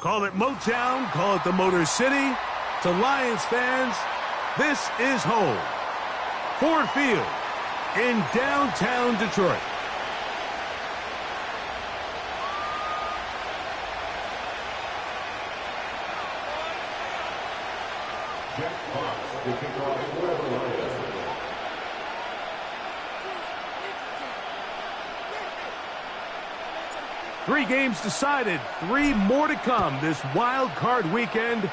Call it Motown, call it the Motor City. To Lions fans, this is home. Ford Field in downtown Detroit. Three games decided, three more to come this wild card weekend.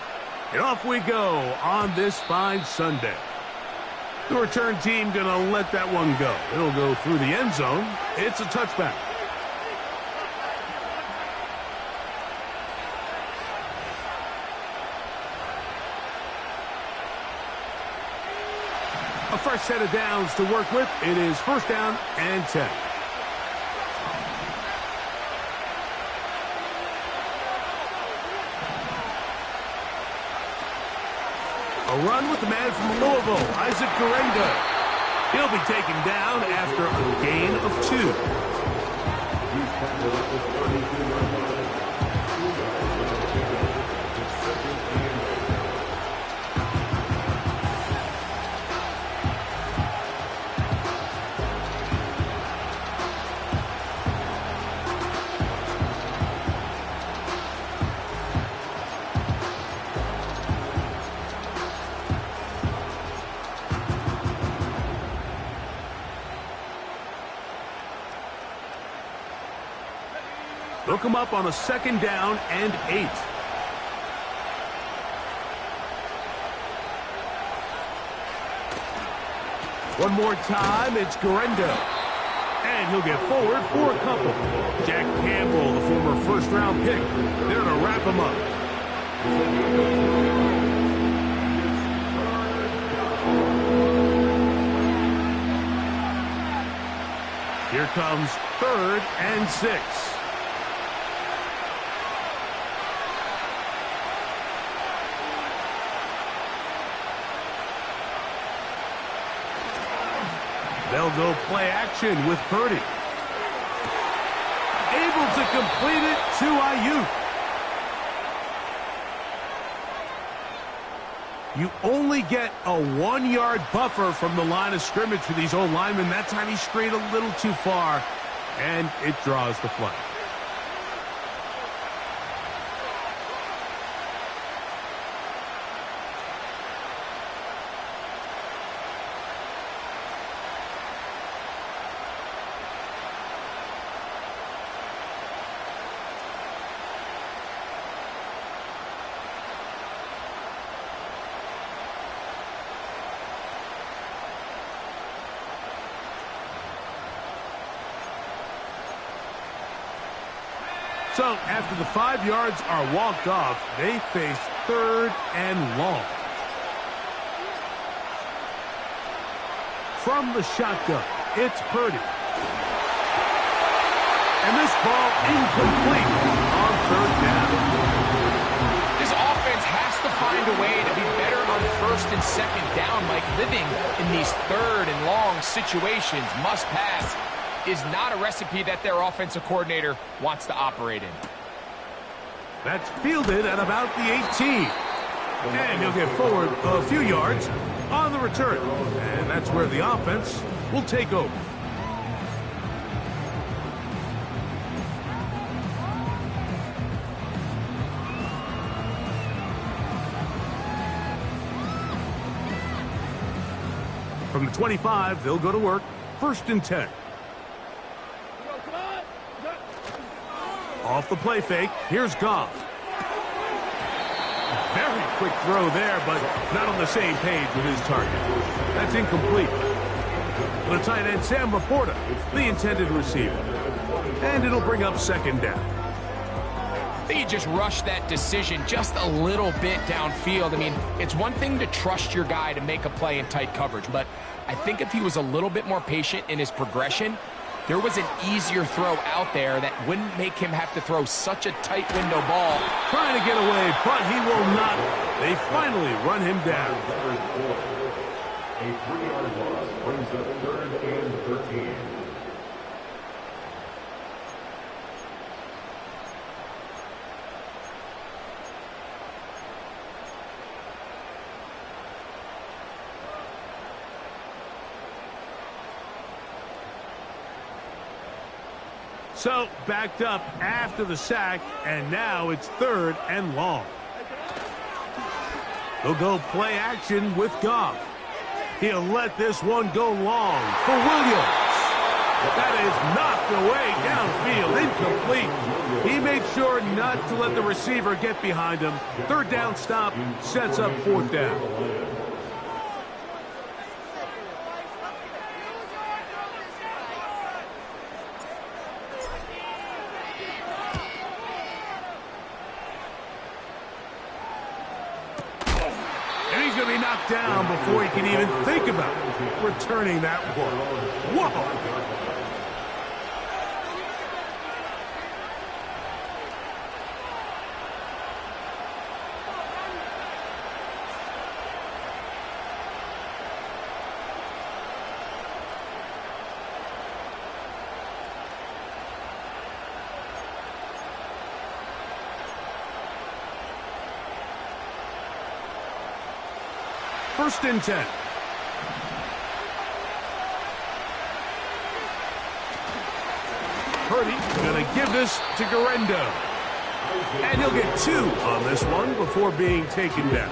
And off we go on this fine Sunday. The return team going to let that one go. It'll go through the end zone. It's a touchback. A fresh set of downs to work with. It is first down and 10. A run with the man from Louisville, Isaac Grillin. He'll be taken down after a gain of 2. They'll come up on a second down and 8. One more time, it's Garendo. And he'll get forward for a couple. Jack Campbell, the former first-round pick, there to wrap him up. Here comes 3rd and 6. They'll go play action with Purdy. Able to complete it to Ayuk. You only get a 1-yard buffer from the line of scrimmage for these old linemen. That time he strayed a little too far, and it draws the flag. So, after the 5 yards are walked off, they face 3rd and long. From the shotgun, it's Purdy. And this ball incomplete on 3rd down. This offense has to find a way to be better on 1st and 2nd down, Mike. Living in these 3rd and long situations, must pass, is not a recipe that their offensive coordinator wants to operate in. That's fielded at about the 18. And he'll get forward a few yards on the return. And that's where the offense will take over. From the 25, they'll go to work. 1st and 10. Off the play fake, here's Goff. Very quick throw there, but not on the same page with his target. That's incomplete. The tight end, Sam Laporta, the intended receiver. And it'll bring up second down. I think he just rushed that decision just a little bit downfield. I mean, it's one thing to trust your guy to make a play in tight coverage, but I think if he was a little bit more patient in his progression, there was an easier throw out there that wouldn't make him have to throw such a tight window ball. Trying to get away, but he will not. They finally run him down. A 3-yard loss brings up 3rd and 13. So, backed up after the sack, and now it's 3rd and long. They'll go play action with Goff. He'll let this one go long for Williams. That is knocked away downfield, incomplete. He made sure not to let the receiver get behind him. 3rd down stop sets up 4th down. Down before he can even think about returning that one. Whoa! First and 10. Purdy going to give this to Garendo. And he'll get 2 on this one before being taken down.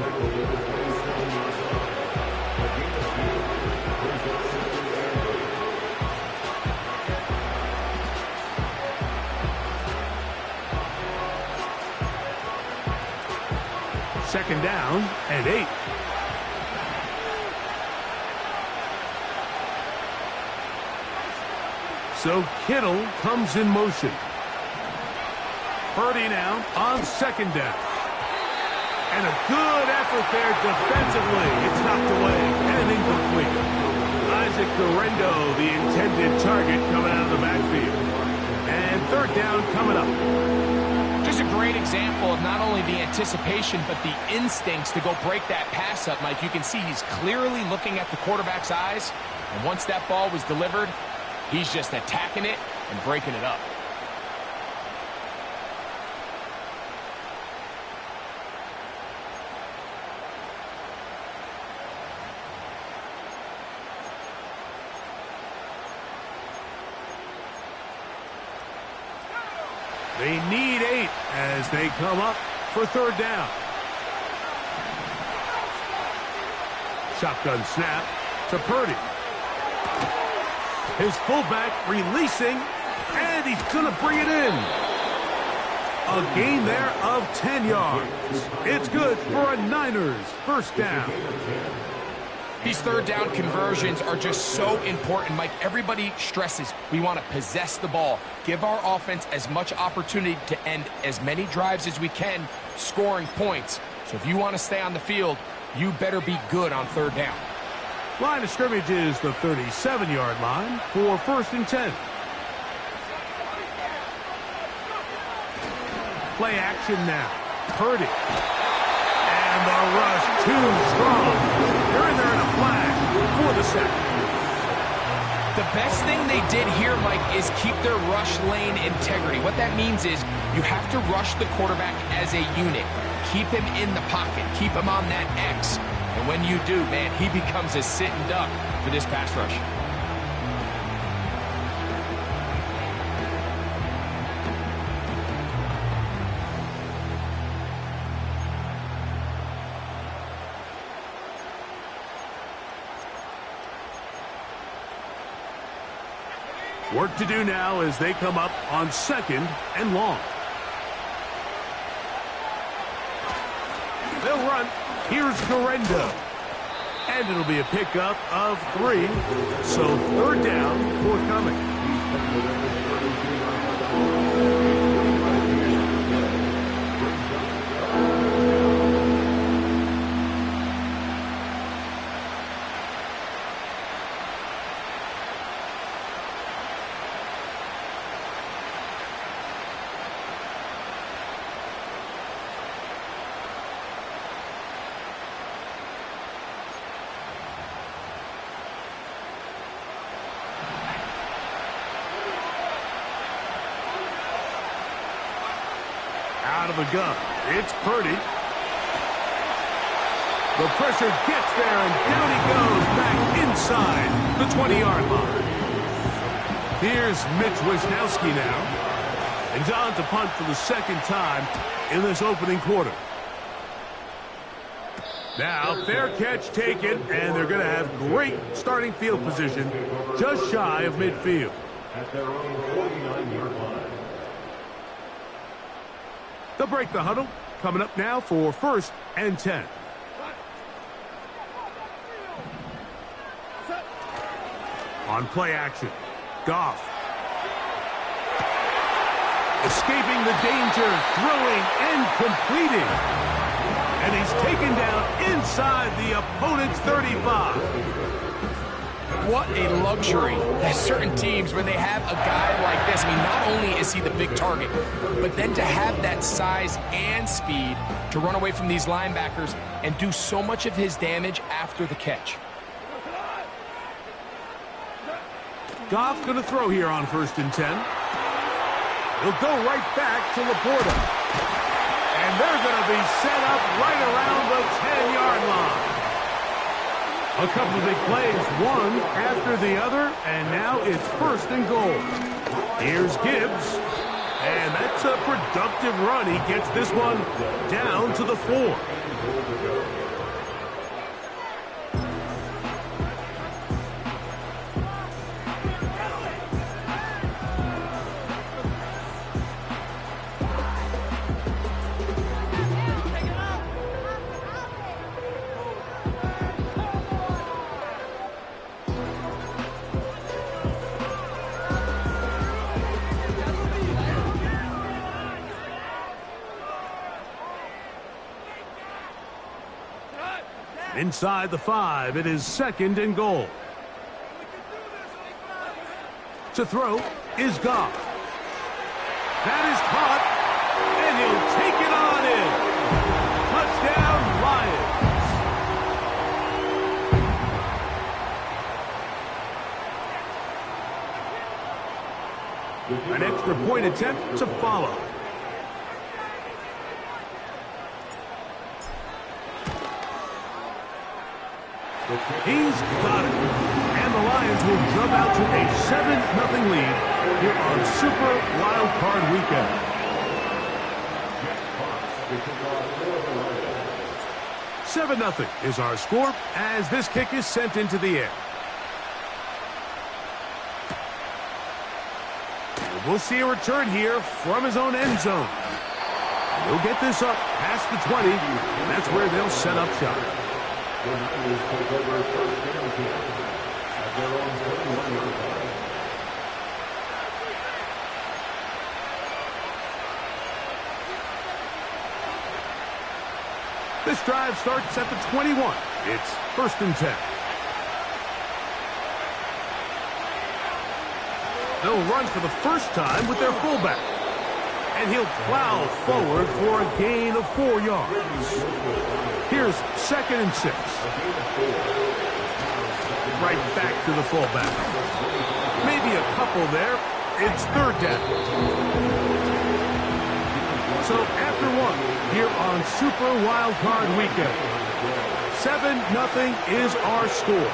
Second down and 8. So Kittle comes in motion. Purdy now on second down. And a good effort there defensively. It's knocked away and incomplete. Isaac Garendo, the intended target, coming out of the backfield. And 3rd down coming up. Just a great example of not only the anticipation, but the instincts to go break that pass up, Mike. You can see he's clearly looking at the quarterback's eyes. And once that ball was delivered, he's just attacking it and breaking it up. They need 8 as they come up for 3rd down. Shotgun snap to Purdy. His fullback releasing, and he's going to bring it in. A gain there of 10 yards. It's good for a Niners first down. These 3rd down conversions are just so important, Mike. Everybody stresses we want to possess the ball, give our offense as much opportunity to end as many drives as we can, scoring points. So if you want to stay on the field, you better be good on 3rd down. Line of scrimmage is the 37-yard line for 1st and 10. Play action now. Purdy. And the rush too strong. They're in there in a flash for the sack. The best thing they did here, Mike, is keep their rush lane integrity. What that means is you have to rush the quarterback as a unit. Keep him in the pocket. Keep him on that X. And when you do, man, he becomes a sitting duck for this pass rush. Work to do now as they come up on 2nd and long. They'll run. Here's Garendo. And it'll be a pickup of 3. So third down forthcoming. Out of the gun. It's Purdy. The pressure gets there, and down he goes back inside the 20-yard line. Here's Mitch Wisnowski now. And on to punt for the second time in this opening quarter. Now, fair catch taken, and they're going to have great starting field position just shy of midfield. At their own 49-yard line. They'll break the huddle. Coming up now for 1st and 10. On play action, Goff. Escaping the danger, throwing and completing. And he's taken down inside the opponent's 35. What a luxury. There's certain teams when they have a guy like this. I mean, not only is he the big target, but then to have that size and speed to run away from these linebackers and do so much of his damage after the catch. Goff going to throw here on 1st and 10. He'll go right back to Laporta. And they're going to be set up right around the 10-yard line. A couple of big plays, one after the other, and now it's 1st and goal. Here's Gibbs, and that's a productive run. He gets this one down to the 4. Inside the 5, it is 2nd and goal. To throw is Goff. That is caught, and he'll take it on in. Touchdown, Lions. An extra point attempt to follow. He's got it. And the Lions will jump out to a 7-0 lead here on Super Wild Card Weekend. 7-0 is our score as this kick is sent into the air. And we'll see a return here from his own end zone. And he'll get this up past the 20, and that's where they'll set up shop. The Niners take over 1st and 10 at their own 21-yard line. This drive starts at the 21. It's 1st and 10. They'll run for the first time with their fullback. And he'll plow forward for a gain of 4 yards. Here's 2nd and 6. Right back to the fullback. Maybe a couple there. It's 3rd down. So after 1 here on Super Wild Card Weekend. 7-0 is our score.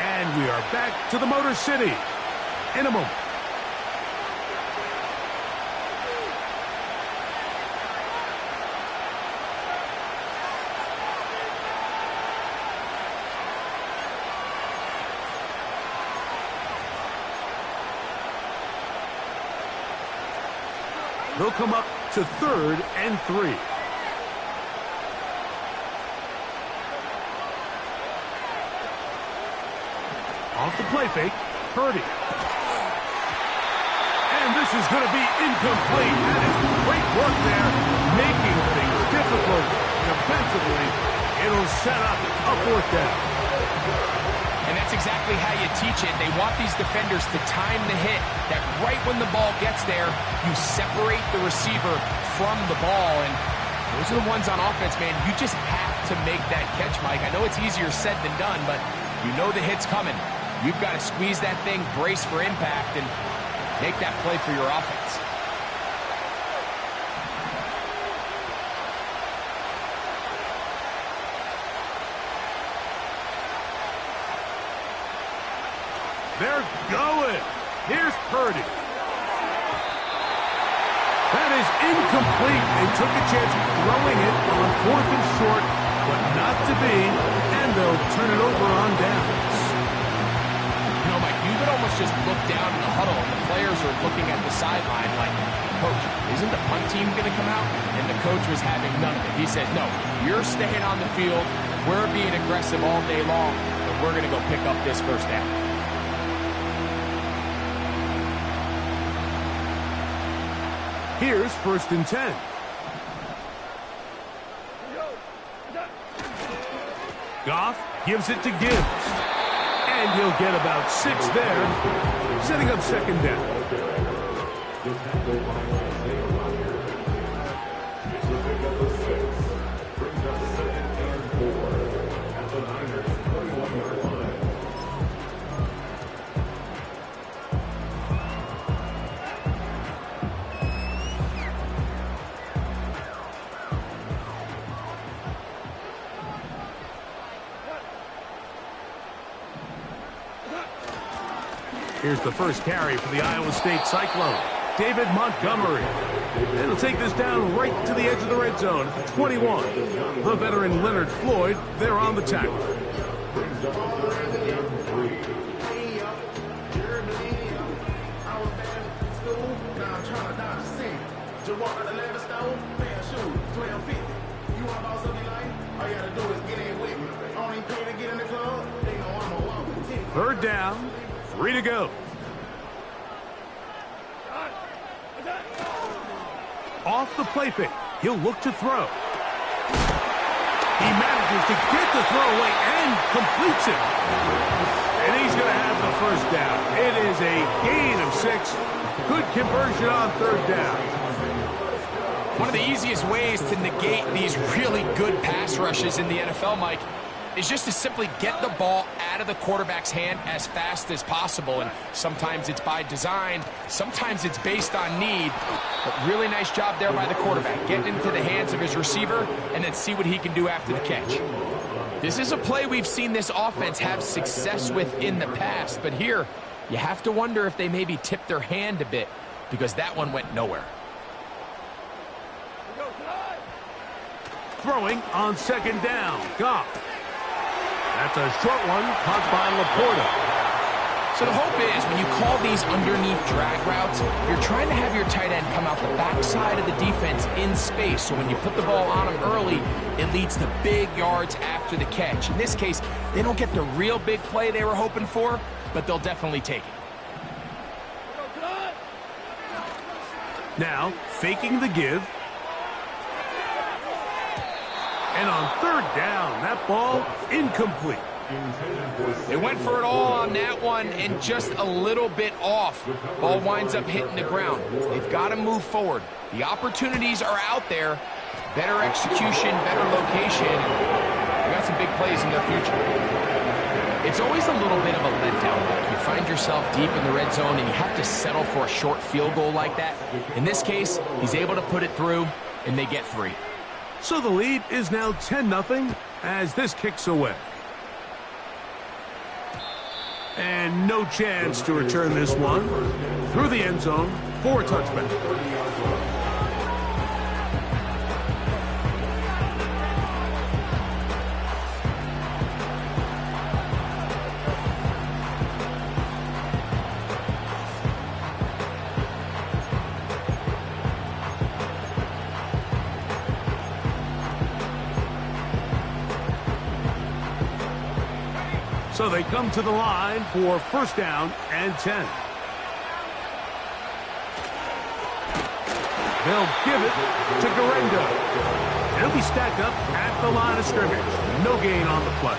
And we are back to the Motor City in a moment. They'll come up to 3rd and 3. Off the play fake, Purdy. And this is going to be incomplete. That is great work there, making things difficult defensively. It'll set up a fourth down. And that's exactly how you teach it. They want these defenders to time the hit, that right when the ball gets there, you separate the receiver from the ball. And those are the ones on offense, man. You just have to make that catch, Mike. I know it's easier said than done, but you know the hit's coming. You've got to squeeze that thing, brace for impact, and make that play for your offense. They're going. Here's Purdy. That is incomplete. They took a chance throwing it on 4th and short, but not to be, and they'll turn it over on downs. You know, Mike, you could almost just look down in the huddle, and the players are looking at the sideline like, Coach, isn't the punt team going to come out? And the coach was having none of it. He says, no, you're staying on the field. We're being aggressive all day long, but we're going to go pick up this first down. Here's 1st and 10. Goff gives it to Gibbs. And he'll get about 6 there, setting up 2nd down. Here's the first carry for the Iowa State Cyclone, David Montgomery. It'll take this down right to the edge of the red zone at the 21. The veteran Leonard Floyd, they're on the tackle. Third down, 3 to go. Off the play fake, he'll look to throw. He manages to get the throw away and completes it. And he's going to have the first down. It is a gain of 6. Good conversion on 3rd down. One of the easiest ways to negate these really good pass rushes in the NFL, Mike, is just to simply get the ball out of the quarterback's hand as fast as possible. And sometimes it's by design, sometimes it's based on need. But really nice job there by the quarterback, getting into the hands of his receiver and then see what he can do after the catch. This is a play we've seen this offense have success with in the past, but here you have to wonder if they maybe tipped their hand a bit because that one went nowhere. Throwing on 2nd down, Goff. That's a short one, caught by Laporta. So the hope is when you call these underneath drag routes, you're trying to have your tight end come out the backside of the defense in space. So when you put the ball on him early, it leads to big yards after the catch. In this case, they don't get the real big play they were hoping for, but they'll definitely take it. Now, faking the give. And on 3rd down, that ball incomplete. They went for it all on that one and just a little bit off. Ball winds up hitting the ground. They've got to move forward. The opportunities are out there. Better execution, better location. They got some big plays in their future. It's always a little bit of a letdown. You find yourself deep in the red zone and you have to settle for a short field goal like that. In this case, he's able to put it through and they get 3. So the lead is now 10-0 as this kicks away. And no chance to return this one through the end zone for a touchback. So they come to the line for first down and 10. They'll give it to Garendo. He'll be stacked up at the line of scrimmage. No gain on the play.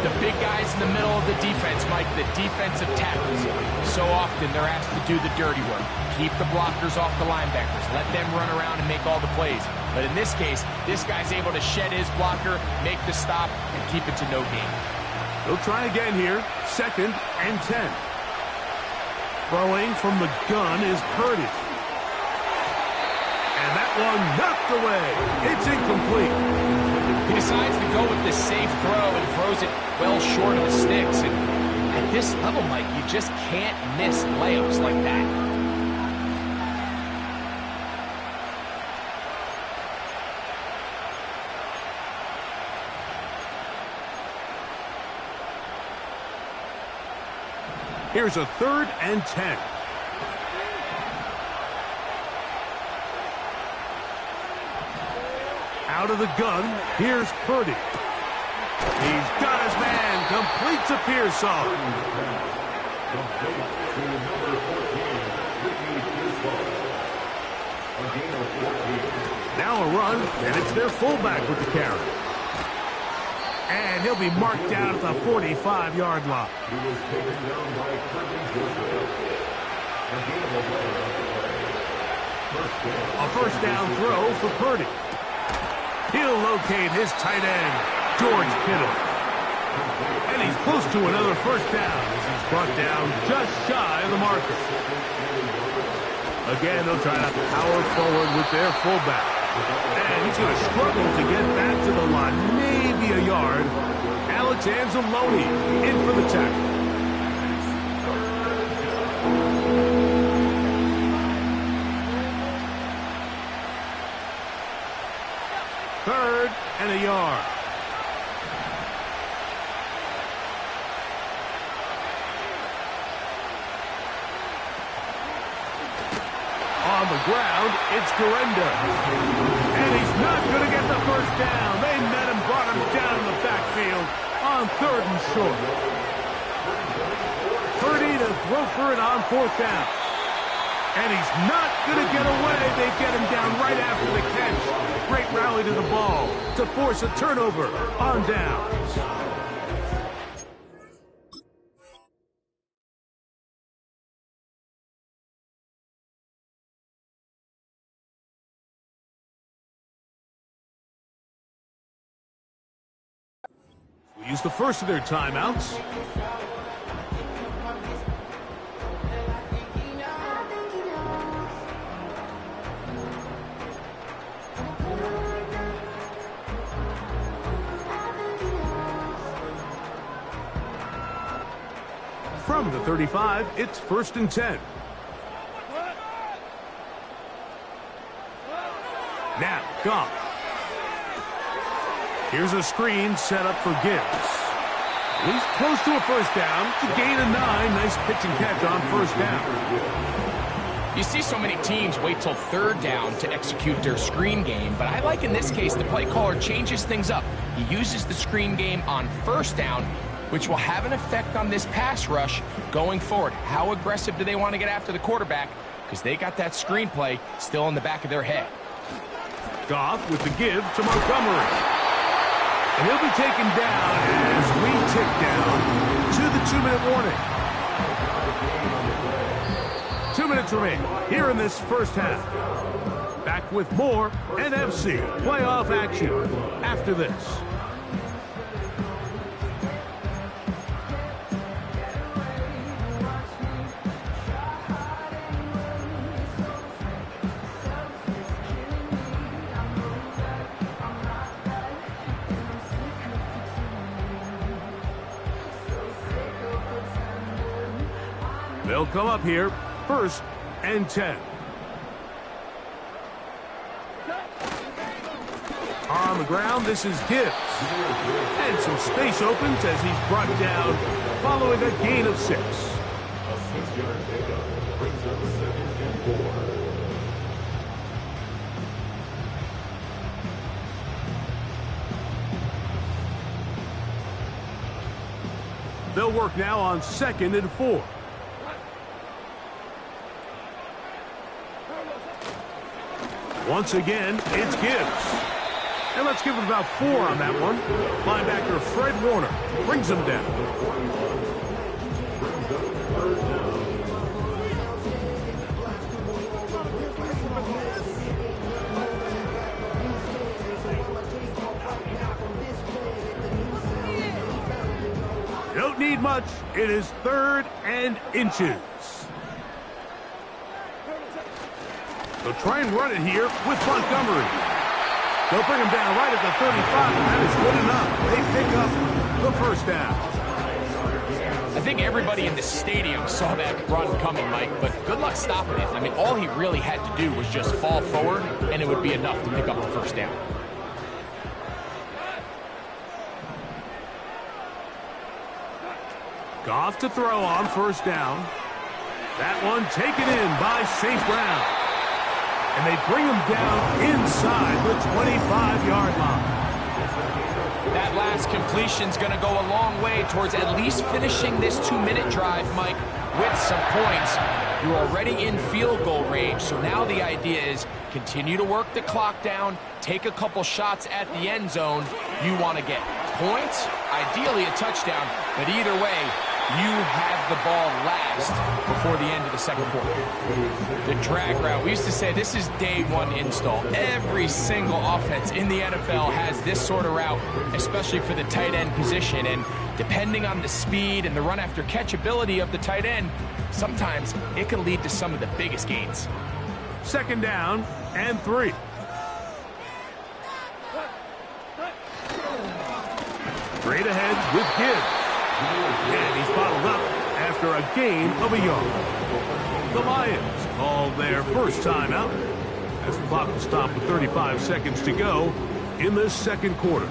The big guys in the middle of the defense, Mike, the defensive tackles. So often they're asked to do the dirty work. Keep the blockers off the linebackers. Let them run around and make all the plays. But in this case, this guy's able to shed his blocker, make the stop, and keep it to no gain. They'll try again here. Second and 10. Throwing from the gun is Purdy. And that one knocked away. It's incomplete. He decides to go with this safe throw and throws it well short of the sticks. And at this level, Mike, you just can't miss layups like that. Here's a third and 10. Out of the gun, here's Purdy. He's got his man, completes a Pearsall. Now a run, and it's their fullback with the carry. And he'll be marked down at the 45-yard line. A first down throw for Purdy. He'll locate his tight end, George Kittle. And he's close to another first down as he's brought down just shy of the marker. Again, they'll try to power forward with their fullback. And he's going to struggle to get back to the line, maybe a yard. Alex Anzalone in for the tackle. Third and a yard. On the ground, it's Garendo. And he's not going to get the first down. They met him, brought him down in the backfield on third and short. Purdy to throw for it on fourth down. And he's not going to get away. They get him down right after the catch. Great rally to the ball to force a turnover on downs. We use the first of their timeouts. From the 35, it's first and 10. Now, Goff. Here's a screen set up for Gibbs. He's close to a first down. To gain a 9. Nice pitch and catch on first down. You see so many teams wait till third down to execute their screen game, but I like in this case the play caller changes things up. He uses the screen game on first down, which will have an effect on this pass rush going forward. How aggressive do they want to get after the quarterback? Because they got that screenplay still in the back of their head. Goff with the give to Montgomery. And he'll be taken down as we tick down to the 2-minute warning. 2 minutes remain here in this first half. Back with more NFC playoff action after this. They'll come up here, first and 10. On the ground, this is Gibbs. And some space opens as he's brought down following a gain of 6. They'll work now on 2nd and 4. Once again, it's Gibbs. And let's give it about 4 on that one. Linebacker Fred Warner brings him down. Don't need much. It is 3rd and inches. They'll try and run it here with Montgomery. They'll bring him down right at the 35, and that is good enough. They pick up the first down. I think everybody in the stadium saw that run coming, Mike, but good luck stopping it. I mean, all he really had to do was just fall forward, and it would be enough to pick up the first down. Goff to throw on 1st down. That one taken in by St. Brown. And they bring him down inside the 25-yard line. That last completion's going to go a long way towards at least finishing this 2-minute drive, Mike, with some points. You're already in field goal range, so now the idea is continue to work the clock down, take a couple shots at the end zone. You want to get points, ideally a touchdown, but either way, you have the ball last before the end of the 2nd quarter. The drag route, we used to say this is day 1 install. Every single offense in the NFL has this sort of route, especially for the tight end position. And depending on the speed and the run after catch ability of the tight end, sometimes it can lead to some of the biggest gains. 2nd down and 3. Straight ahead with Gibbs. And he's bottled up after a gain of a yard. The Lions called their first timeout as the clock will stop with 35 seconds to go in this 2nd quarter.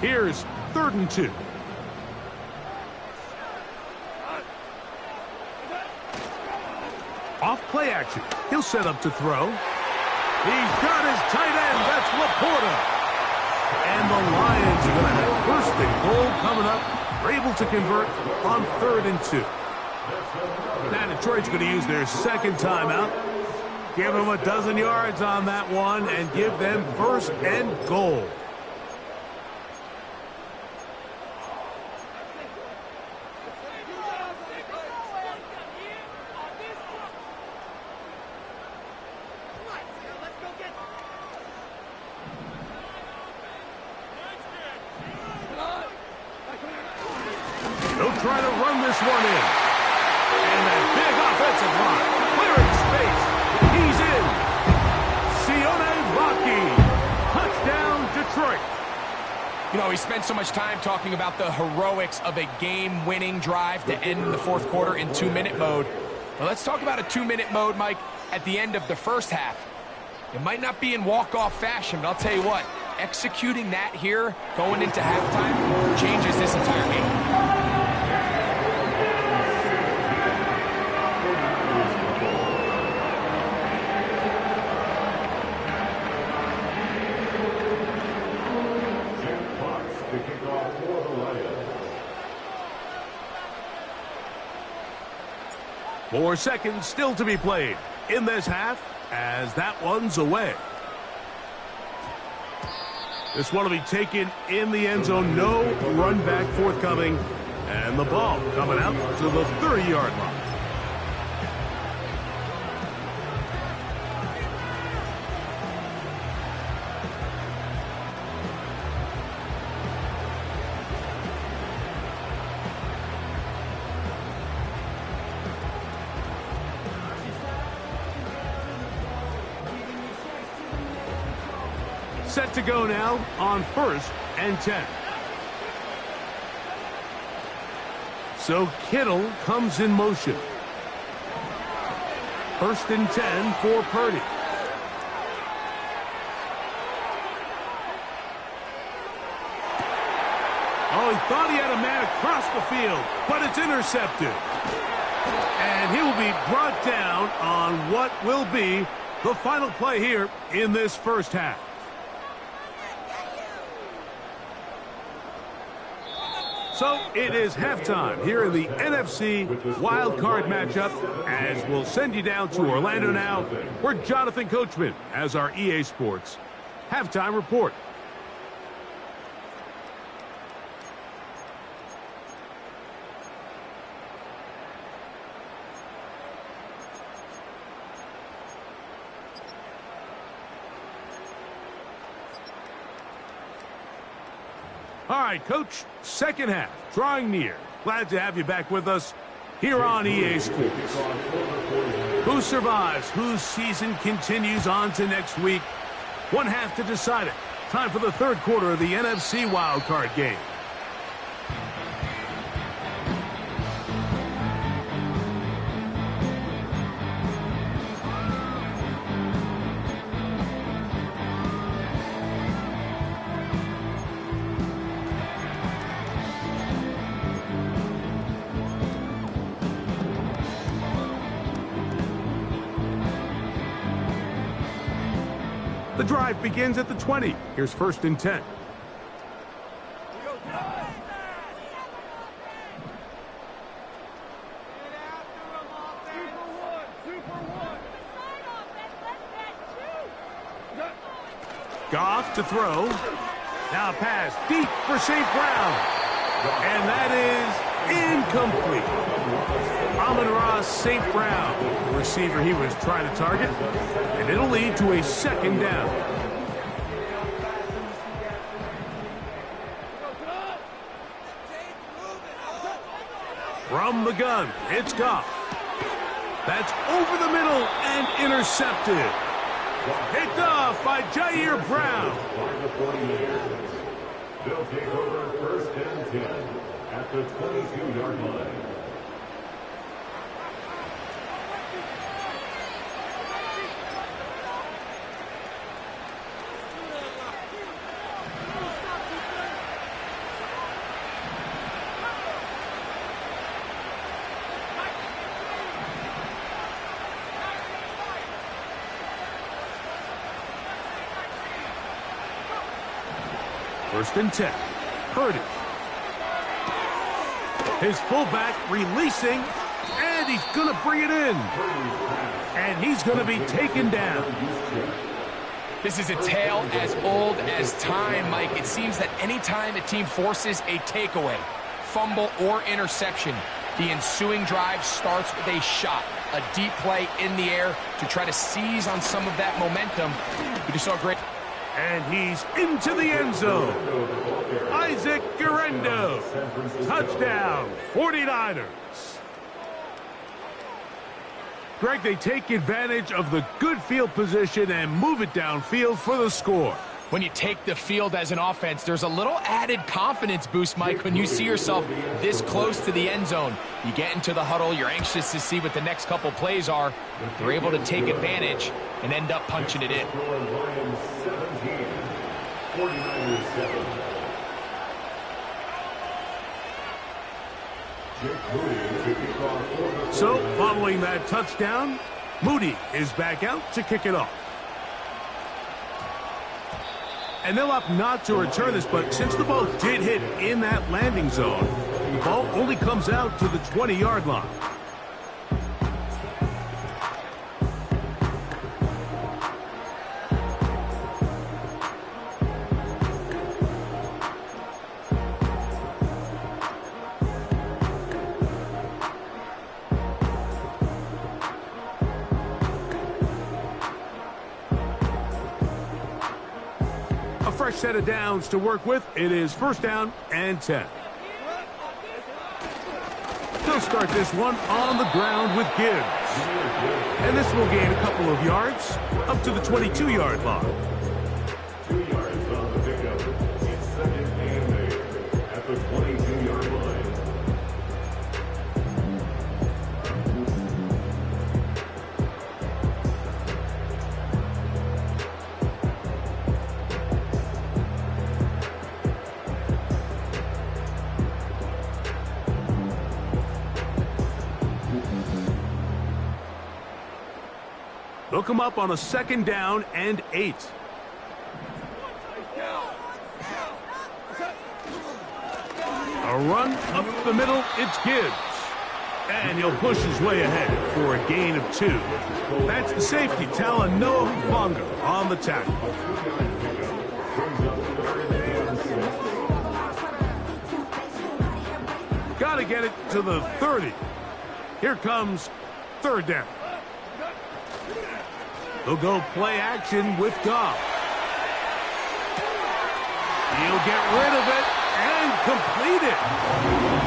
Here's 3rd and 2. Off play action. He'll set up to throw. He's got his tight end. That's Laporta. And the Lions are going to have 1st and goal coming up. They're able to convert on 3rd and 2. Now Detroit's going to use their 2nd timeout. Give them a dozen yards on that one and give them 1st and goal. They'll try to run this one in. And that big offensive line. Clearing space. He's in. Sione Vaki. Touchdown, Detroit. You know, we spent so much time talking about the heroics of a game-winning drive to end the 4th quarter in 2-minute mode. But let's talk about a 2-minute mode, Mike, at the end of the 1st half. It might not be in walk-off fashion, but I'll tell you what, executing that here going into halftime changes this entire game. To kick off for the Lions. 4 seconds still to be played in this half as that one's away. This one will be taken in the end zone. No run back forthcoming. And the ball coming out to the 30-yard line. Set to go now on 1st and 10. So Kittle comes in motion. 1st and 10 for Purdy. Oh, he thought he had a man across the field, but it's intercepted. And he will be brought down on what will be the final play here in this first half. So it is halftime here in the NFC Wild Card matchup, as we'll send you down to Orlando now, where Jonathan Coachman has our EA Sports halftime report. All right, Coach, second half, drawing near. Glad to have you back with us here on EA Sports. Who survives? Whose season continues on to next week? One half to decide it. Time for the third quarter of the NFC wildcard game. The drive begins at the 20. Here's 1st and 10. Goff to throw. Now pass deep for St. Brown. And that is incomplete. Amon-Ra St. Brown, the receiver he was trying to target, and it'll lead to a second down. From the gun, it's Goff. That's over the middle and intercepted. Picked off by Jair Brown. They'll take over 1st and 10 at the 22-yard line. First and 10. Purdy. His fullback releasing, and he's going to bring it in. And he's going to be taken down. This is a tale as old as time, Mike. It seems that any time a team forces a takeaway, fumble, or interception, the ensuing drive starts with a shot, a deep play in the air to try to seize on some of that momentum. We just saw great. And he's into the end zone. Isaac Guerrero. Touchdown, 49ers. Greg, they take advantage of the good field position and move it downfield for the score. When you take the field as an offense, there's a little added confidence boost, Mike, when you see yourself this close to the end zone. You get into the huddle, you're anxious to see what the next couple plays are. They're able to take advantage and end up punching it in. So, following that touchdown, Moody is back out to kick it off. And they'll opt not to return this, but since the ball did hit in that landing zone, the ball only comes out to the 20-yard line. Fresh set of downs to work with. It is 1st down and 10. They'll start this one on the ground with Gibbs. And this will gain a couple of yards up to the 22-yard line. 2 yards on the pickup. It's 2nd and 8 at the 22-yard line. They'll come up on a 2nd down and 8. A run up the middle, it's Gibbs. And he'll push his way ahead for a gain of 2. That's the safety, Talanoa Hufanga on the tackle. Got to get it to the 30. Here comes 3rd down. They'll go play action with Goff. He'll get rid of it and complete it.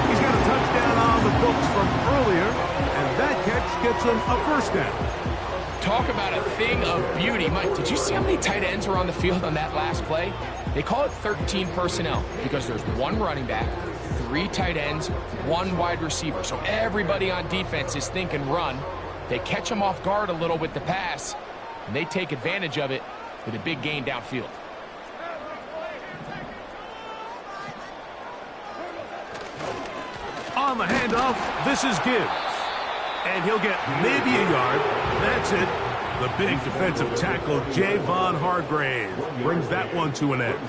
He's got a touchdown on the books from earlier, and that catch gets him a 1st down. Talk about a thing of beauty. Mike, did you see how many tight ends were on the field on that last play? They call it 13 personnel because there's 1 running back, 3 tight ends, 1 wide receiver. So everybody on defense is thinking run. They catch them off guard a little with the pass, and they take advantage of it with a big gain downfield. On the handoff, this is Gibbs. And he'll get maybe a yard. That's it. The big defensive tackle, Javon Hargrave, brings that one to an end.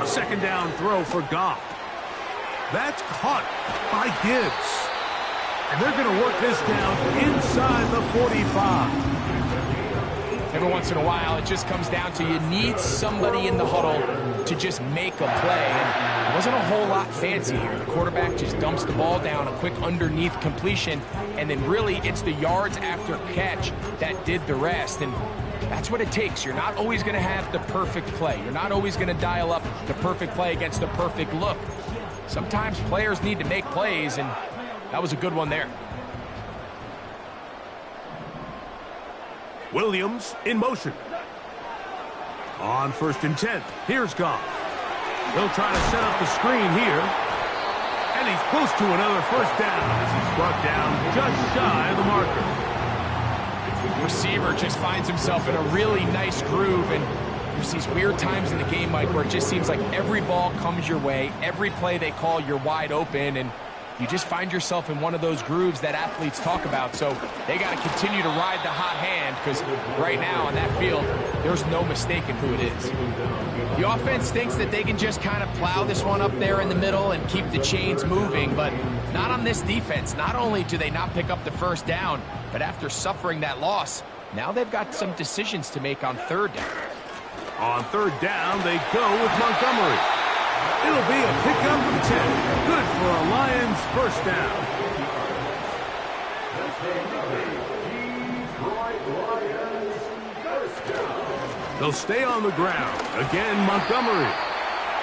A 2nd down throw for Goff. That's caught by Gibbs. And they're going to work this down inside the 45. Every once in a while, it just comes down to you need somebody in the huddle to just make a play. And it wasn't a whole lot fancy here. The quarterback just dumps the ball down, a quick underneath completion, and then really it's the yards after catch that did the rest. And that's what it takes. You're not always going to have the perfect play. You're not always going to dial up the perfect play against the perfect look. Sometimes players need to make plays, and that was a good one there. Williams in motion. On 1st and 10, here's Goff. He'll try to set up the screen here. And he's close to another 1st down as he's brought down just shy of the marker. The receiver just finds himself in a really nice groove, and there's these weird times in the game, Mike, where it just seems like every ball comes your way, every play they call, you're wide open, and you just find yourself in one of those grooves that athletes talk about. So they got to continue to ride the hot hand because right now on that field, there's no mistaking who it is. The offense thinks that they can just kind of plow this one up there in the middle and keep the chains moving, but not on this defense. Not only do they not pick up the 1st down, but after suffering that loss, now they've got some decisions to make on 3rd down. On 3rd down, they go with Montgomery. It'll be a pickup of 10. Good for a Lions 1st down. They'll stay on the ground. Again, Montgomery.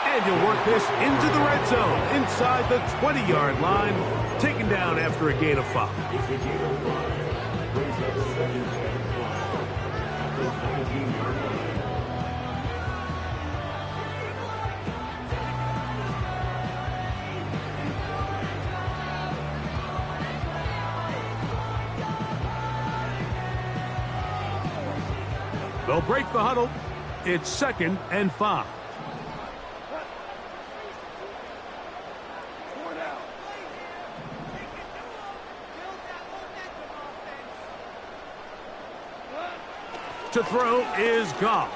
And he'll work this into the red zone inside the 20-yard line. Taken down after a gain of 5. They'll break the huddle. It's 2nd and 5. To throw is Goff.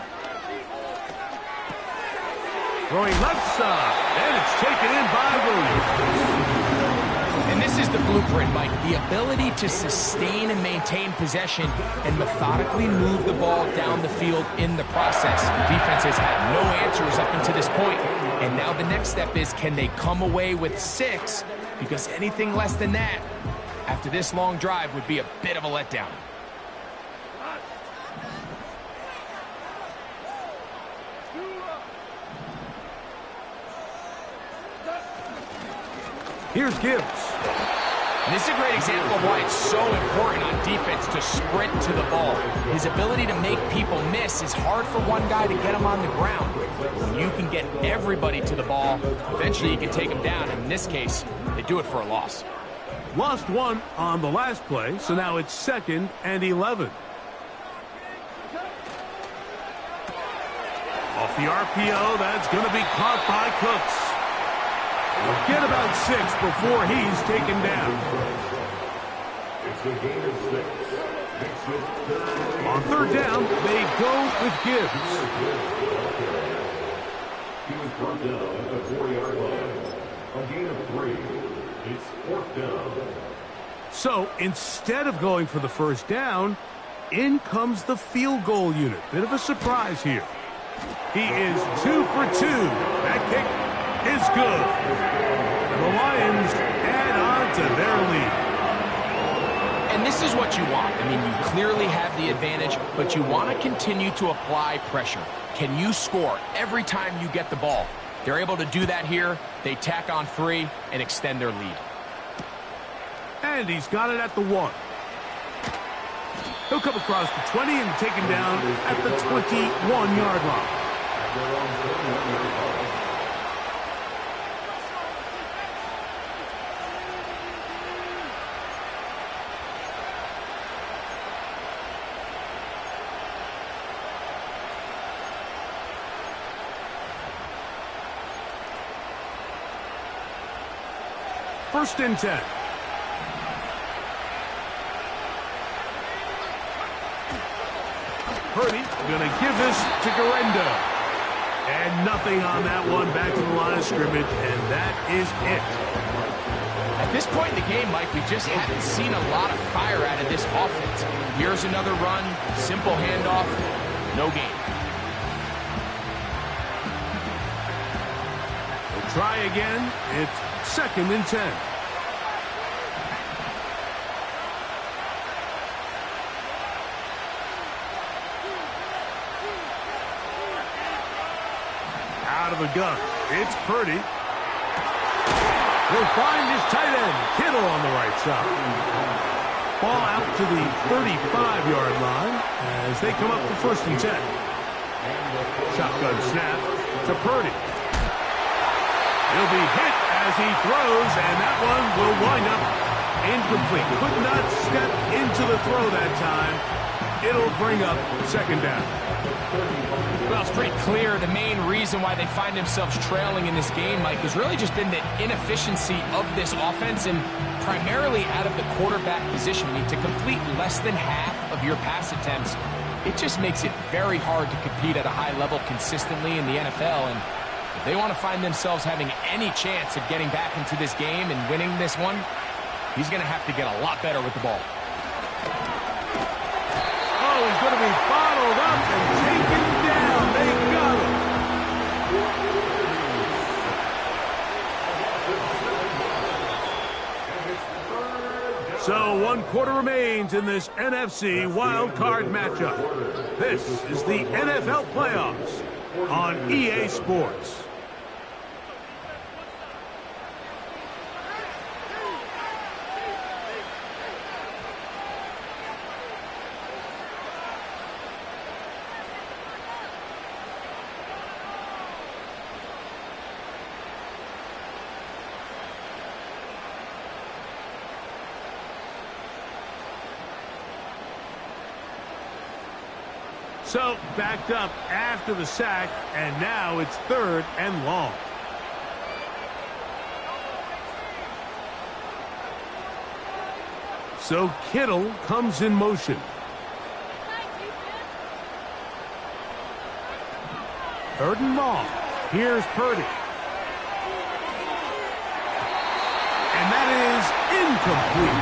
Throwing left side, and it's taken in by Williams. And this is the blueprint, Mike. The ability to sustain and maintain possession and methodically move the ball down the field in the process. The defense has had no answers up until this point, and now the next step is, can they come away with 6? Because anything less than that, after this long drive, would be a bit of a letdown. Here's Gibbs. And this is a great example of why it's so important on defense to sprint to the ball. His ability to make people miss is hard for one guy to get him on the ground. When you can get everybody to the ball, eventually you can take him down. And in this case, they do it for a loss. Lost 1 on the last play, so now it's 2nd and 11. Off the RPO, that's going to be caught by Cooks. We'll get about 6 before he's taken down. It's a gain of 6. On third down, they go with Gibbs. He was brought down at the 4-yard line. A gain of 3. It's 4th down. So instead of going for the first down, in comes the field goal unit. Bit of a surprise here. He is 2 for 2. That kick is good. And the Lions add on to their lead. And this is what you want. I mean, you clearly have the advantage, but you want to continue to apply pressure. Can you score every time you get the ball? They're able to do that here. They tack on 3 and extend their lead. And he's got it at the 1. He'll come across the 20 and taken down at the 21-yard line. First and 10. Purdy going to give this to Grillin. And nothing on that one. Back to the line of scrimmage, and that is it. At this point in the game, Mike, we just haven't seen a lot of fire out of this offense. Here's another run, simple handoff, no gain. They'll try again. It's 2nd and 10. Out of the gun. It's Purdy. He'll find his tight end, Kittle, on the right side. Ball out to the 35-yard line as they come up for 1st and 10. Shotgun snap to Purdy. He'll be hit as he throws, and that one will wind up incomplete. Could not step into the throw that time. It'll bring up 2nd down. Well, it's pretty clear the main reason why they find themselves trailing in this game, Mike, has really just been the inefficiency of this offense and primarily out of the quarterback position. I mean, to complete less than half of your pass attempts, it just makes it very hard to compete at a high level consistently in the NFL. And if they want to find themselves having any chance of getting back into this game and winning this one, he's going to have to get a lot better with the ball. Oh, he's going to be bottled up and taken down. They got him. So 1 quarter remains in this NFC wild card matchup. This is the NFL playoffs on EA Sports. So, backed up after the sack, and now it's 3rd and long. So, Kittle comes in motion. Third and long. Here's Purdy. And that is incomplete.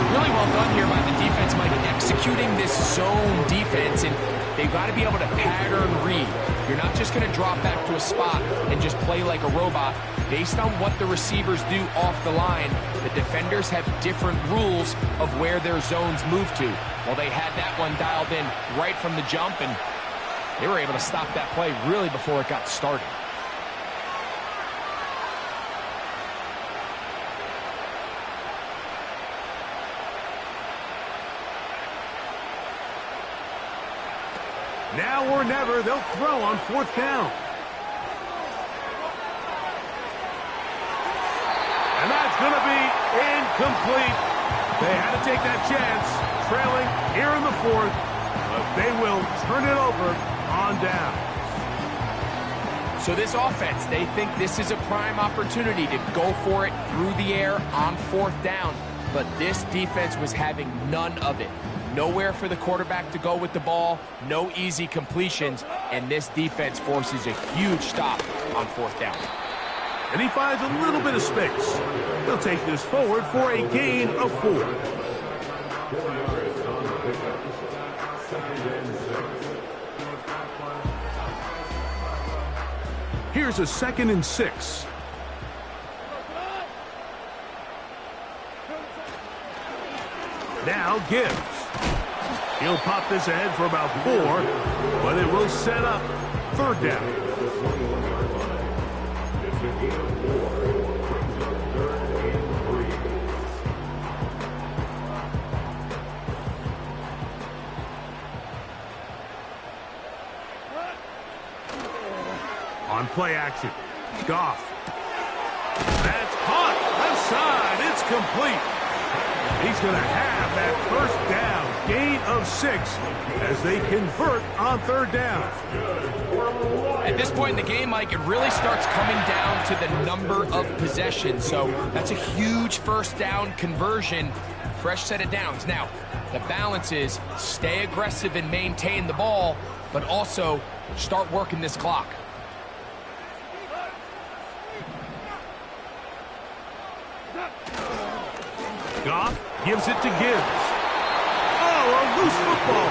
Really well done here by the defense, Mike, executing this zone defense, and they've got to be able to pattern read. You're not just going to drop back to a spot and just play like a robot. Based on what the receivers do off the line, the defenders have different rules of where their zones move to. Well, they had that one dialed in right from the jump, and they were able to stop that play really before it got started. Now or never, they'll throw on 4th down. And that's going to be incomplete. They had to take that chance, trailing here in the 4th, but they will turn it over on down. So this offense, they think this is a prime opportunity to go for it through the air on 4th down, but this defense was having none of it. Nowhere for the quarterback to go with the ball, no easy completions, and this defense forces a huge stop on 4th down. And he finds a little bit of space. They'll take this forward for a gain of 4. Here's a 2nd and 6. Now Gibbs. He'll pop this ahead for about 4, but it will set up 3rd down. On play action, Goff. That's caught. Left side. It's complete. He's going to have that 1st down. Gain of 6 as they convert on 3rd down. At this point in the game, Mike, it really starts coming down to the number of possessions. So that's a huge 1st down conversion. Fresh set of downs. Now, the balance is stay aggressive and maintain the ball, but also start working this clock. Goff gives it to Gibbs. Oh, a loose football.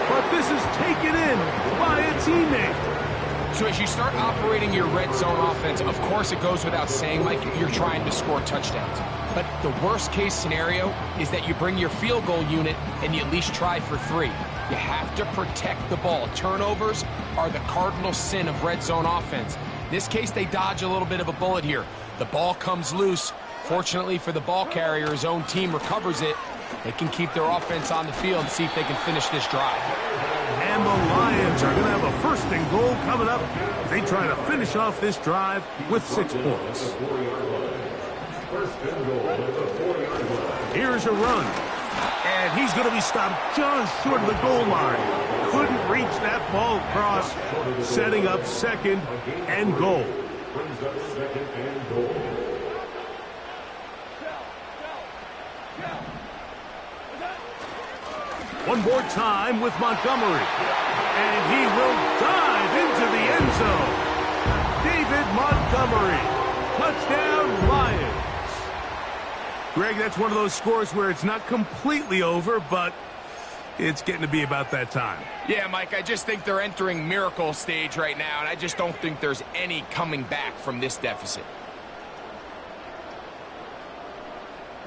But this is taken in by a teammate. So as you start operating your red zone offense, of course it goes without saying, Mike, you're trying to score touchdowns. But the worst case scenario is that you bring your field goal unit and you at least try for 3. You have to protect the ball. Turnovers are the cardinal sin of red zone offense. In this case, they dodge a little bit of a bullet here. The ball comes loose. Fortunately for the ball carrier, his own team recovers it. They can keep their offense on the field and see if they can finish this drive. And the Lions are going to have a 1st and goal coming up. They try to finish off this drive with 6 points. Here's a run. And he's going to be stopped just short of the goal line. Couldn't reach that ball across, setting up 2nd and goal. Brings up 2nd and goal. One more time with Montgomery. And he will dive into the end zone. David Montgomery. Touchdown, Lions. Greg, that's one of those scores where it's not completely over, but it's getting to be about that time. Yeah, Mike, I just think they're entering miracle stage right now, and I just don't think there's any coming back from this deficit.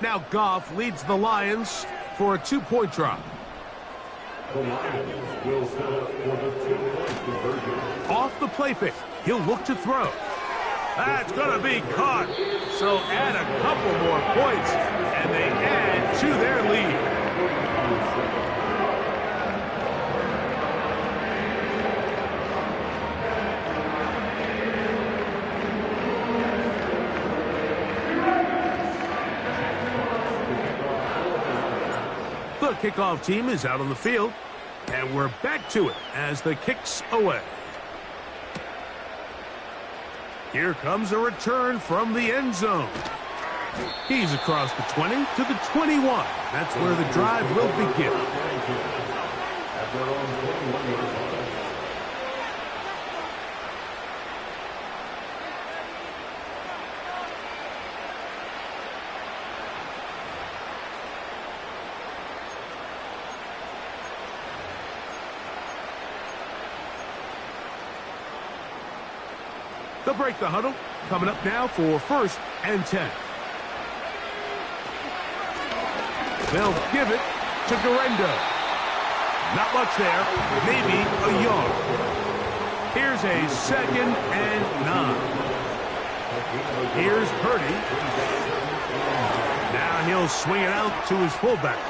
Now Goff leads the Lions for a 2-point drop. The Lions will set up for the 2-point conversion. Off the play fake, he'll look to throw. That's going to be caught. So add a couple more points, and they add to their lead. The kickoff team is out on the field, and we're back to it as the kick's away. Here comes a return from the end zone. He's across the 20 to the 21. That's where the drive will begin. They'll break the huddle. Coming up now for 1st and 10. They'll give it to Garendo. Not much there. Maybe a yard. Here's a 2nd and 9. Here's Purdy. Now he'll swing it out to his fullback.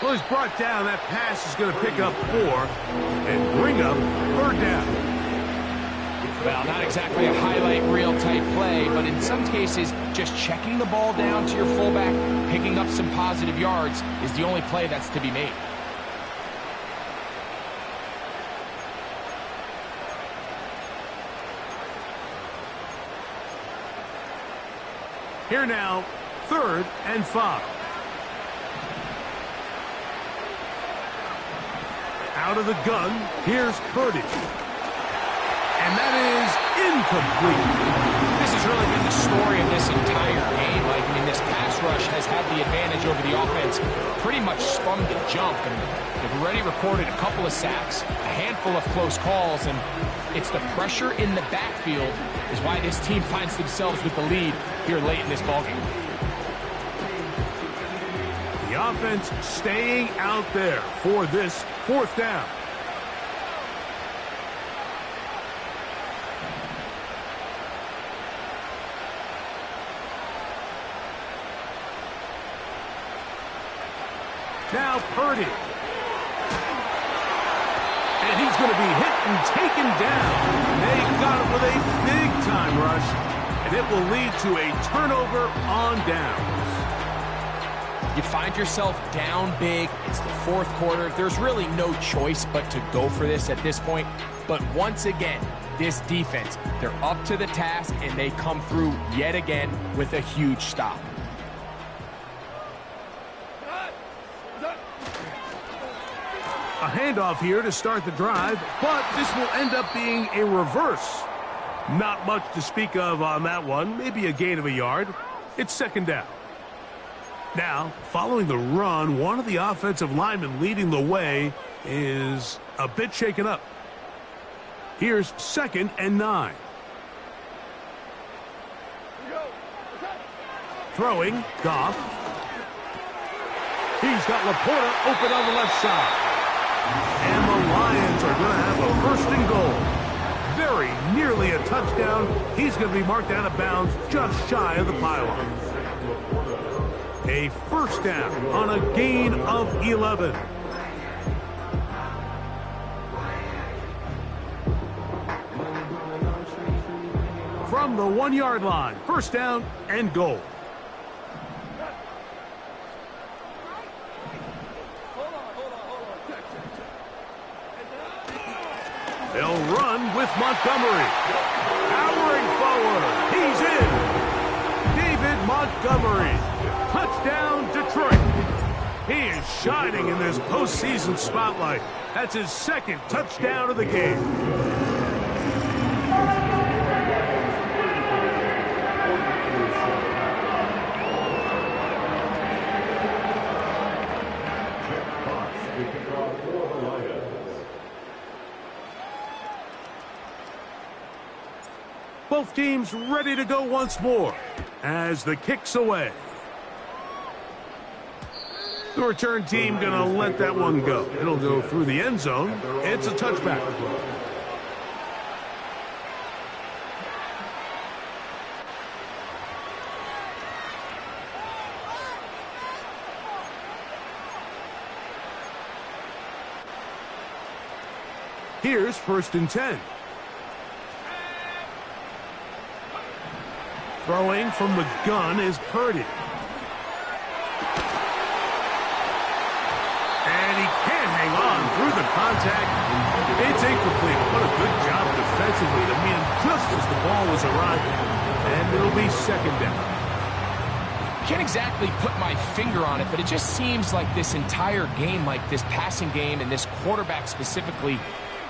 Well, he's brought down. That pass is going to pick up 4 and bring up 3rd down. Well, not exactly a highlight reel type play, but in some cases, just checking the ball down to your fullback, picking up some positive yards is the only play that's to be made. Here now, 3rd and 5. Out of the gun, here's Purdy. And that is incomplete. This has really been the story of this entire game. Like, I mean, this pass rush has had the advantage over the offense pretty much from the jump. And they've already recorded a couple of sacks, a handful of close calls, and it's the pressure in the backfield is why this team finds themselves with the lead here late in this ballgame. The offense staying out there for this fourth down. Now Purdy. And he's going to be hit and taken down. They got it with a big-time rush, and it will lead to a turnover on downs. You find yourself down big. It's the fourth quarter. There's really no choice but to go for this at this point. But once again, this defense, they're up to the task, and they come through yet again with a huge stop. A handoff here to start the drive, but this will end up being a reverse. Not much to speak of on that one, maybe a gain of a yard. It's second down. Now, following the run, one of the offensive linemen leading the way is a bit shaken up. Here's 2nd and 9. Throwing, Goff. He's got Laporta open on the left side. And the Lions are going to have a 1st and goal. Very nearly a touchdown. He's going to be marked out of bounds just shy of the pylon. A 1st down on a gain of 11. From the 1-yard line, 1st down and goal. They'll run with Montgomery. Powering forward. He's in. David Montgomery. Touchdown, Detroit. He is shining in this postseason spotlight. That's his 2nd touchdown of the game. Both teams ready to go once more as the kick's away. The return team going to let that one go. It'll go through the end zone. It's a touchback. Here's 1st and 10. Throwing from the gun is Purdy. And he can't hang on through the contact. It's incomplete. What a good job defensively. I mean, just as the ball was arriving. And it'll be 2nd down. I can't exactly put my finger on it, but it just seems like this entire game, like this passing game and this quarterback specifically,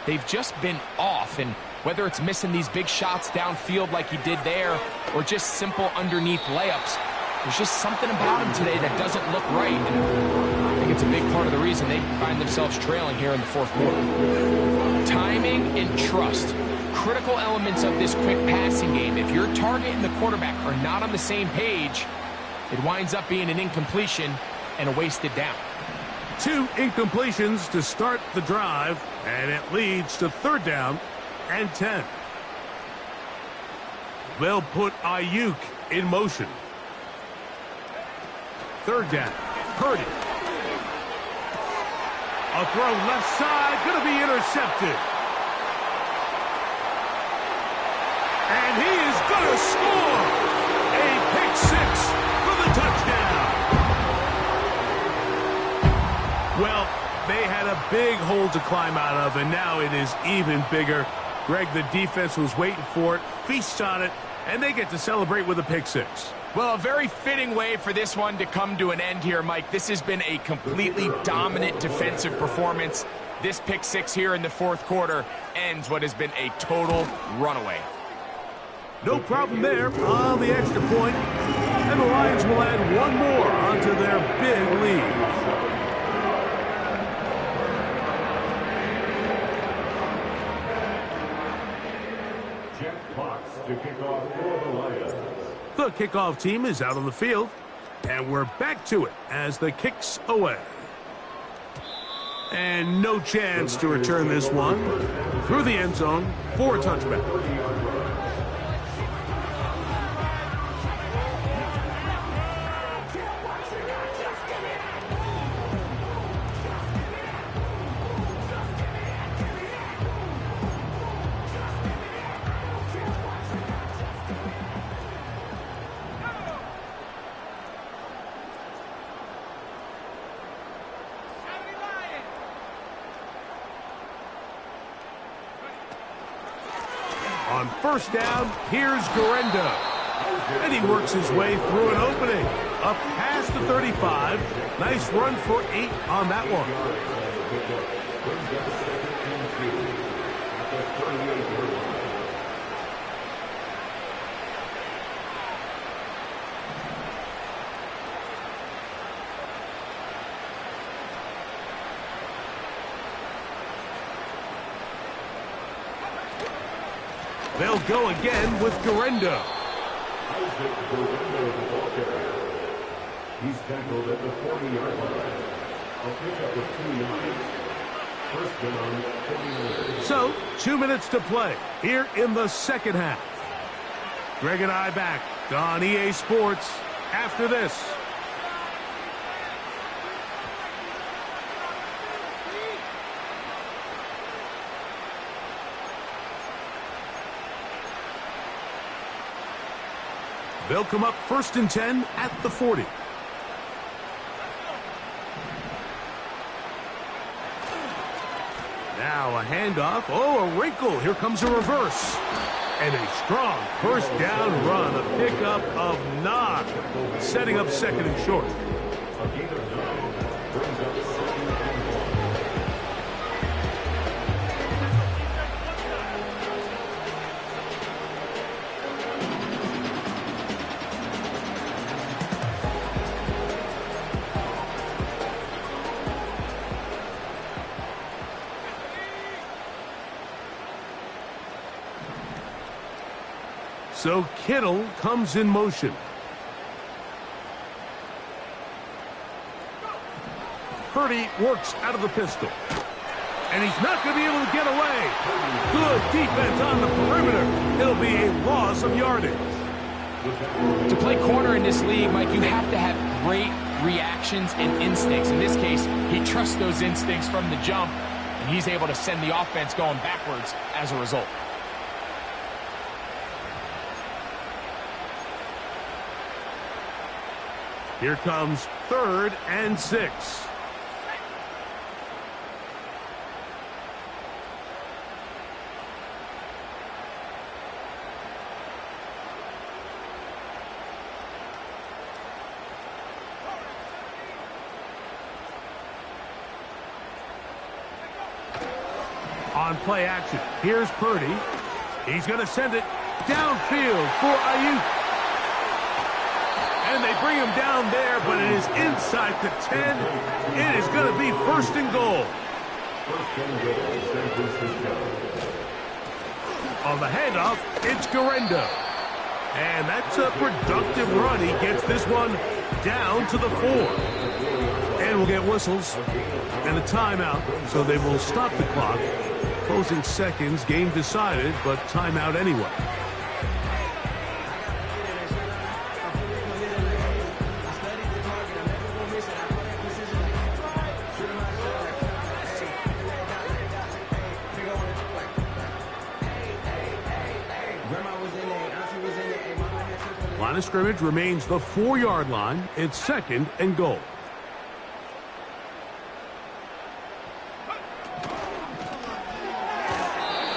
they've just been off. And whether it's missing these big shots downfield like he did there or just simple underneath layups, there's just something about him today that doesn't look right. And I think it's a big part of the reason they find themselves trailing here in the fourth quarter. Timing and trust, critical elements of this quick passing game. If your target and the quarterback are not on the same page, it winds up being an incompletion and a wasted down. 2 incompletions to start the drive, and it leads to 3rd down and 10. They'll put Ayuk in motion. 3rd down. Purdy. A throw left side, going to be intercepted. And he is going to score. A pick 6 for the touchdown. Well, they had a big hole to climb out of, and now it is even bigger. Greg, the defense was waiting for it, feasts on it, and they get to celebrate with a pick 6. Well, a very fitting way for this one to come to an end here, Mike. This has been a completely dominant defensive performance. This pick six here in the fourth quarter ends what has been a total runaway. No problem there on the extra point. And the Lions will add one more onto their big lead. Jeff Fox to kick off for the Lions. The kickoff team is out on the field. And we're back to it as the kick's away. And no chance to return this one through the end zone for a touchback. On first down, here's Grillin. And he works his way through an opening. Up past the 35. Nice run for 8 on that one. They'll go again with Grillin. He's tackled at the 40-yard line. A pickup of 2 yards. First down, 49. So, 2 minutes to play here in the second half. Greg and I back on EA Sports after this. They'll come up 1st and 10 at the 40. Now a handoff. Oh, a wrinkle. Here comes a reverse. And a strong first down run. A pickup of 9. Setting up 2nd and short. A gain of 9 brings up 2nd and 1. So Kittle comes in motion. Purdy works out of the pistol. And he's not going to be able to get away. Good defense on the perimeter. It'll be a loss of yardage. To play corner in this league, Mike, you have to have great reactions and instincts. In this case, he trusts those instincts from the jump, and he's able to send the offense going backwards as a result. Here comes 3rd and 6. On play action, here's Purdy. He's going to send it downfield for Ayuk. And they bring him down there, but it is inside the 10. It is going to be 1st and goal. First and goal, San Francisco. On the handoff, it's Grillin. And that's a productive run. He gets this one down to the 4. And we'll get whistles and a timeout, so they will stop the clock. Closing seconds, game decided, but timeout anyway. Line of scrimmage remains the 4-yard line. It's 2nd and goal.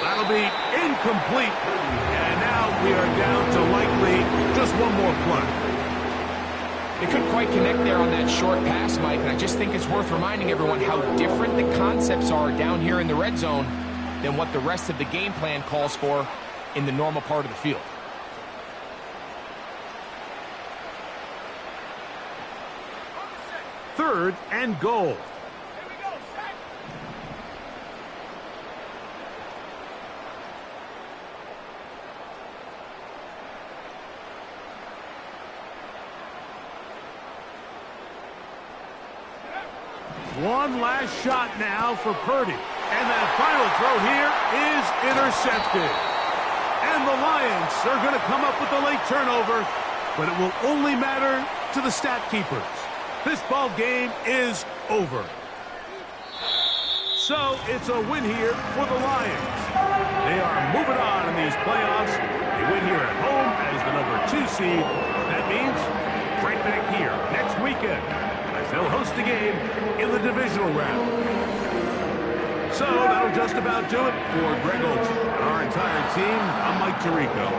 That'll be incomplete. And now we are down to likely just one more play. They couldn't quite connect there on that short pass, Mike, and I just think it's worth reminding everyone how different the concepts are down here in the red zone than what the rest of the game plan calls for in the normal part of the field. Third and goal. One last shot now for Purdy. And that final throw here is intercepted. And the Lions are going to come up with a late turnover, but it will only matter to the stat keepers. This ball game is over. So it's a win here for the Lions. They are moving on in these playoffs. They win here at home as the number 2 seed. That means right back here next weekend as they'll host a game in the divisional round. So that'll just about do it for Greg Olson and our entire team. I'm Mike Tirico.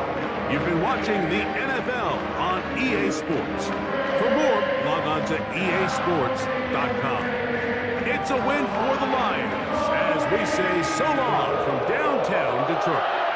You've been watching the NFL on EA Sports. For more, log on to easports.com. It's a win for the Lions as we say so long from downtown Detroit.